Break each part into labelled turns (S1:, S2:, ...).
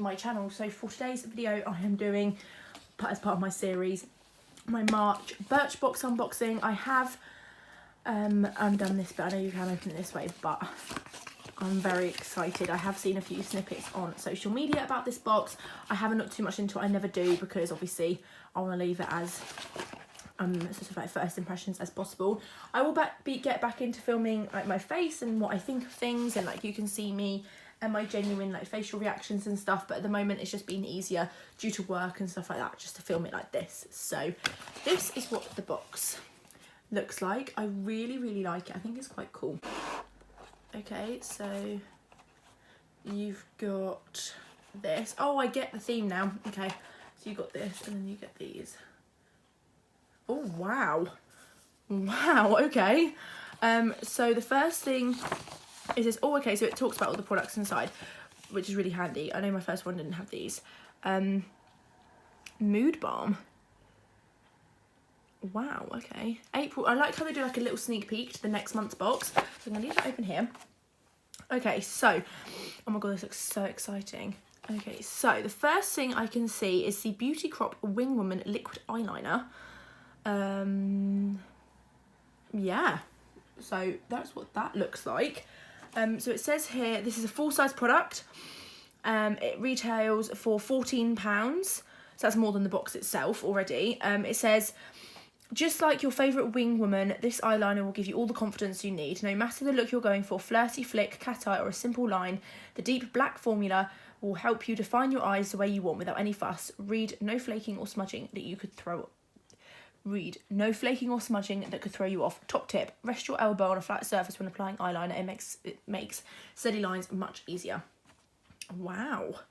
S1: my channel. So for today's video, I am doing, as part of my series, my March Birchbox unboxing. I have undone this, but I know you can open it this way, but I'm very excited. I have seen a few snippets on social media about this box. I haven't looked too much into it. I never do, because obviously I want to leave it as sort of like first impressions as possible. I will get back into filming like my face and what I think of things, and like you can see me and my genuine like facial reactions and stuff, but at the moment it's just been easier due to work and stuff like that just to film it like this. So this is what the box looks like. I really like it. I think it's quite cool. Okay, so you've got this. Oh, I get the theme now. Okay, so you got this and then you get these. Oh, wow. Wow, okay. So the first thing is this. Oh, okay, so it talks about all the products inside, which is really handy. I know my first one didn't have these. Mood Balm. Wow, okay. April. I like how they do like a little sneak peek to the next month's box. So I'm going to leave that open here. Okay, so, oh my god, this looks so exciting. Okay, so the first thing I can see is the Beauty Crop Wing Woman Liquid Eyeliner. Yeah, so that's what that looks like. So it says here, this is a full-size product. It retails for £14, so that's more than the box itself already. It says, just like your favourite wing woman, this eyeliner will give you all the confidence you need. No matter the look you're going for, flirty flick, cat eye or a simple line, the deep black formula will help you define your eyes the way you want without any fuss. Read no flaking or smudging that could throw you off. Top tip, rest your elbow on a flat surface when applying eyeliner. It makes steady lines much easier. Wow.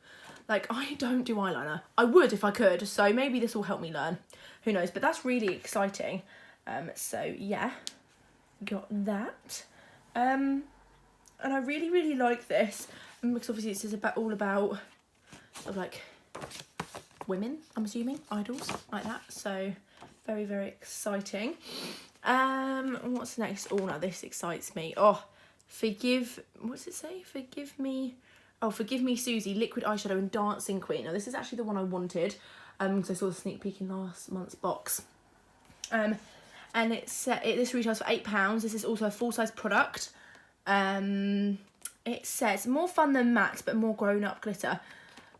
S1: Like, I don't do eyeliner. I would if I could, so maybe this will help me learn. Who knows, but that's really exciting. So yeah, got that. And I really like this, because obviously this is all about sort of like women, I'm assuming, idols, like that. So very exciting. What's next? Oh, now this excites me. Oh, what's it say? Forgive me Susie, liquid eyeshadow and dancing queen. Now this is actually the one I wanted, because I saw the sneak peek in last month's box. And this retails for £8. This is also a full-size product. It says more fun than matte but more grown-up glitter.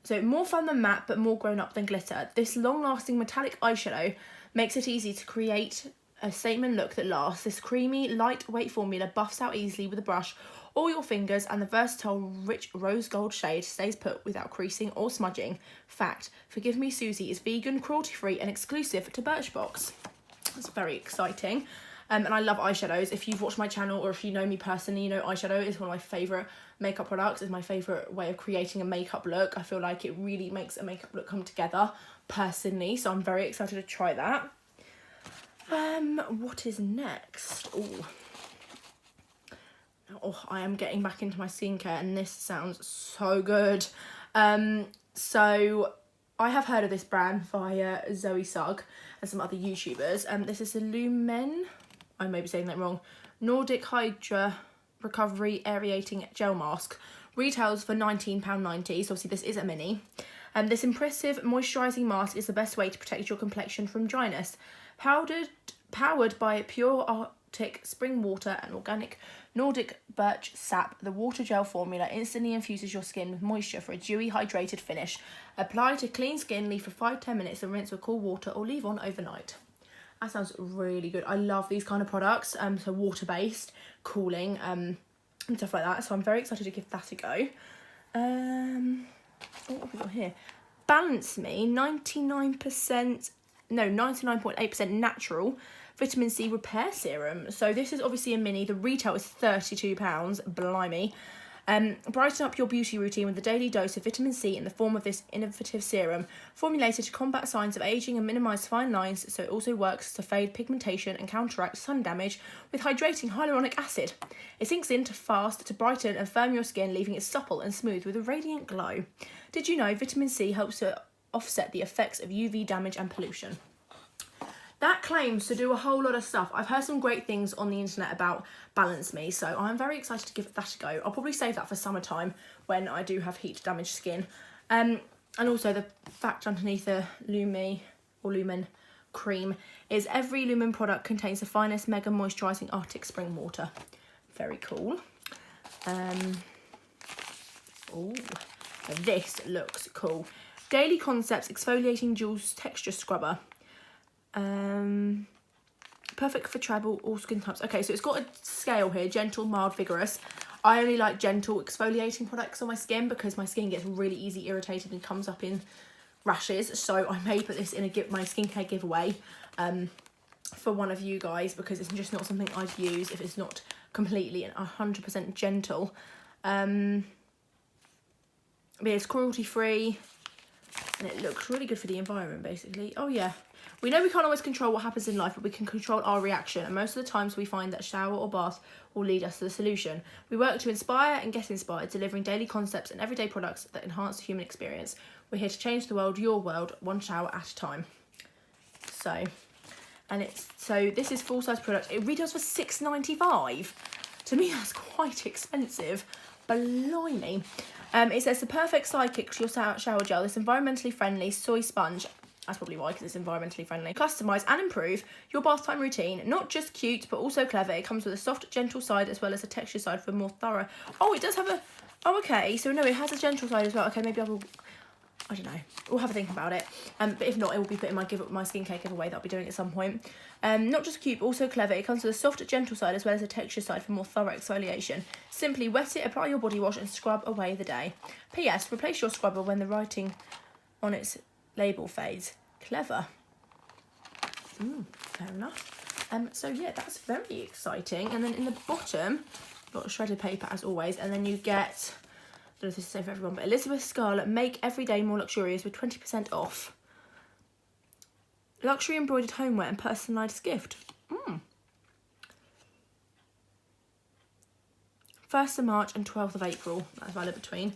S1: So more fun than matte but more grown-up than glitter. This long-lasting metallic eyeshadow makes it easy to create a statement look that lasts. This creamy, lightweight formula buffs out easily with a brush or your fingers, and the versatile, rich rose gold shade stays put without creasing or smudging. Fact, Forgive Me Susie is vegan, cruelty-free and exclusive to Birchbox. That's very exciting. And I love eyeshadows. If you've watched my channel or if you know me personally, you know eyeshadow is one of my favourite makeup products. It's my favourite way of creating a makeup look. I feel like it really makes a makeup look come together, personally. So I'm very excited to try that. What is next? Oh, I am getting back into my skincare and this sounds so good. So I have heard of this brand via Zoe Sugg and some other YouTubers. This is the Lumen, I may be saying that wrong, Nordic Hydra Recovery Aerating Gel Mask. Retails for £19.90, so obviously this is a mini. This impressive moisturising mask is the best way to protect your complexion from dryness. Powered by pure Arctic spring water and organic Nordic birch sap, the water gel formula instantly infuses your skin with moisture for a dewy, hydrated finish. Apply to clean skin, leave for 5-10 minutes and rinse with cool water or leave on overnight. That sounds really good. I love these kind of products, so water-based, cooling, and stuff like that. So I'm very excited to give that a go. What have we got here? Balance Me, 99.8% natural vitamin C repair serum. So this is obviously a mini. The retail is £32. Blimey. Brighten up your beauty routine with a daily dose of vitamin C in the form of this innovative serum, formulated to combat signs of aging and minimise fine lines, so it also works to fade pigmentation and counteract sun damage with hydrating hyaluronic acid. It sinks in fast to brighten and firm your skin, leaving it supple and smooth with a radiant glow. Did you know vitamin C helps to offset the effects of UV damage and pollution? That claims to do a whole lot of stuff. I've heard some great things on the internet about Balance Me, so I'm very excited to give that a go. I'll probably save that for summertime when I do have heat damaged skin. And also the fact underneath the Lumen cream is every Lumen product contains the finest mega moisturising Arctic spring water. Very cool. Oh, this looks cool. Daily Concepts Exfoliating Jewels Texture Scrubber. Perfect for travel, all skin types. Okay, so it's got a scale here, gentle, mild, vigorous. I only like gentle exfoliating products on my skin because my skin gets really easy irritated and comes up in rashes. So I may put this in my skincare giveaway for one of you guys, because it's just not something I'd use if it's not completely and 100% gentle. But it's cruelty free and it looks really good for the environment, basically. Oh yeah, we know we can't always control what happens in life, but we can control our reaction, and most of the times we find that shower or bath will lead us to the solution. We work to inspire and get inspired, delivering daily concepts and everyday products that enhance the human experience. We're here to change the world, your world, one shower at a time. So this is full-size product. It retails for $6.95. To me, that's quite expensive. Blimey. It says the perfect sidekick to your shower gel. This environmentally friendly soy sponge. That's probably why, because it's environmentally friendly. Customise and improve your bath time routine. Not just cute, but also clever. It comes with a soft, gentle side as well as a texture side for more thorough. Oh, it does have a... Oh, okay. So, no, it has a gentle side as well. Okay, maybe I will... I don't know. We'll have a think about it. But if not, it will be put in my skincare giveaway that I'll be doing at some point. Not just cute, but also clever. It comes with a soft, gentle side as well as a texture side for more thorough exfoliation. Simply wet it, apply your body wash and scrub away the day. P.S. Replace your scrubber when the writing on its label fades. Clever. Fair enough. So yeah, that's very exciting. And then in the bottom, you've got shredded paper as always, and then you get... I don't know if this is the same for everyone, but Elizabeth Scarlett, make every day more luxurious with 20% off. Luxury embroidered homeware and personalised gift. 1st of March and 12th of April. That's valid between.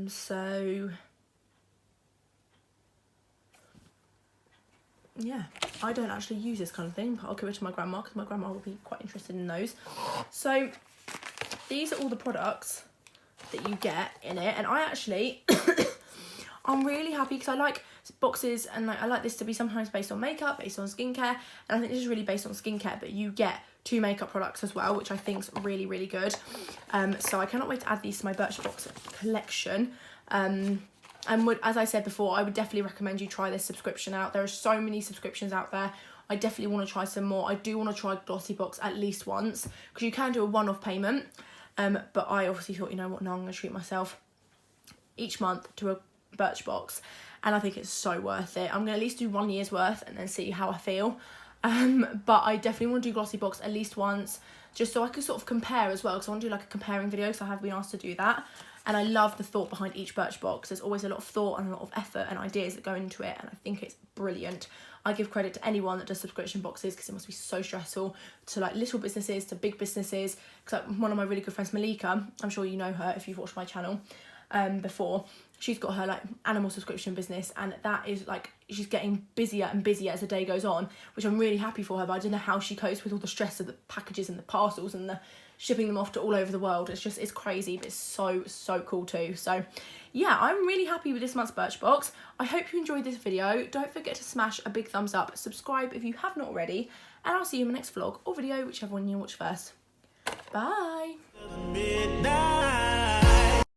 S1: So... yeah, I don't actually use this kind of thing, but I'll give it to my grandma because my grandma will be quite interested in those. So these are all the products that you get in it, and I actually I'm really happy because I like boxes, and I like this to be sometimes based on makeup, based on skincare, and I think this is really based on skincare, but you get 2 makeup products as well, which I think is really, really good. So I cannot wait to add these to my Birchbox collection. And as I said before, I would definitely recommend you try this subscription out. There are so many subscriptions out there. I definitely want to try some more. I do want to try Glossybox at least once, because you can do a one-off payment. But I obviously thought, you know what, now I'm going to treat myself each month to a Birchbox. And I think it's so worth it. I'm going to at least do 1 year's worth and then see how I feel. But I definitely want to do Glossybox at least once, just so I can sort of compare as well, because I want to do like a comparing video, so I have been asked to do that. And I love the thought behind each Birchbox. There's always a lot of thought and a lot of effort and ideas that go into it, and I think it's brilliant. I give credit to anyone that does subscription boxes, because it must be so stressful, to like little businesses to big businesses. Because like one of my really good friends, Malika, I'm sure you know her if you've watched my channel before, she's got her like animal subscription business, and that is like, she's getting busier and busier as the day goes on, which I'm really happy for her. But I don't know how she copes with all the stress of the packages and the parcels and the shipping them off to all over the world. It's crazy, but it's so cool too. So yeah, I'm really happy with this month's Birchbox. I hope you enjoyed this video. Don't forget to smash a big thumbs up, subscribe if you have not already, and I'll see you in my next vlog or video, whichever one you watch first. Bye.